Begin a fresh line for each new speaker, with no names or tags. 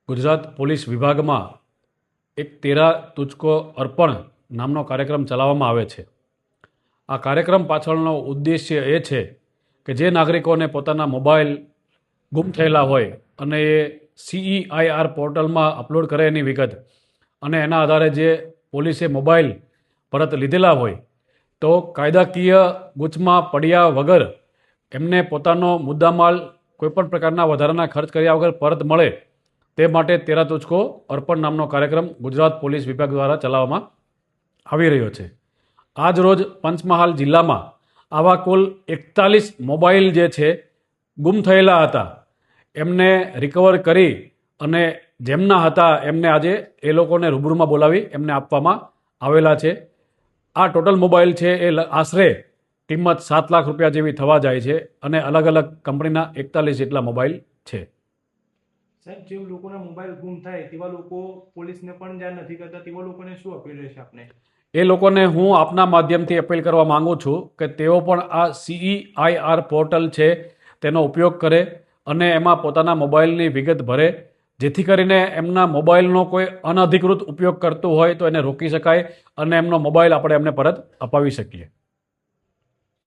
Gujarat police વિભાગમાં એક તેરા તુચકો અર્પણ નામનો કાર્યક્રમ ચલાવવામાં આવે છે. આ કાર્યક્રમ પાછળનો ઉદ્દેશ્ય એ છે કે જે નાગરિકોને પોતાના મોબાઈલ ગુમ થયેલા હોય અને એ CEIR પોર્ટલમાં અપલોડ કરે એની વિગત અને એના આધારે જે પોલીસે મોબાઈલ પરત લીધેલા હોય તો કાયદાકીય ગૂંચમાં પડ્યા વગર એમને પોતાનો મુદ્દામાલ કોઈપણ પ્રકારના વધારાના ખર્ચ કર્યા વગર પરત મળે તે માટે તેરા તુચકો અર્પણ નામનો કાર્યક્રમ ગુજરાત પોલીસ વિભાગ દ્વારા ચલાવવામાં આવી રહ્યો છે. આજ રોજ પંચમહાલ જિલ્લામાં આવા કુલ 41 મોબાઈલ જે છે ગુમ થયેલા હતા એમને રિકવર કરી અને જેમના હતા એમને આજે એ લોકોને રૂબરૂમાં બોલાવી એમને આપવામાં આવેલા છે. આ ટોટલ મોબાઈલ છે એ આશરે કિંમત 7 લાખ રૂપિયા જેવી થવા જાય છે અને અલગ અલગ કંપનીના 41 જેટલા મોબાઈલ છે.
સાહેબ, જે લોકોના મોબાઈલ ગુમ થાય તેવા લોકો પોલીસને પણ જાણ નથી કરતા, તેવા લોકોને શું અપીલ રહેશે આપને?
એ લોકોને હું આપના માધ્યમથી અપીલ કરવા માંગુ છું કે તેઓ પણ આ CEIR પોર્ટલ છે તેનો ઉપયોગ કરે અને એમાં પોતાના મોબાઈલની વિગત ભરે, જેથી કરીને એમના મોબાઈલનો કોઈ અનધિકૃત ઉપયોગ કરતું હોય તો એને રોકી શકાય અને એમનો મોબાઈલ આપણે એમને પરત અપાવી શકીએ.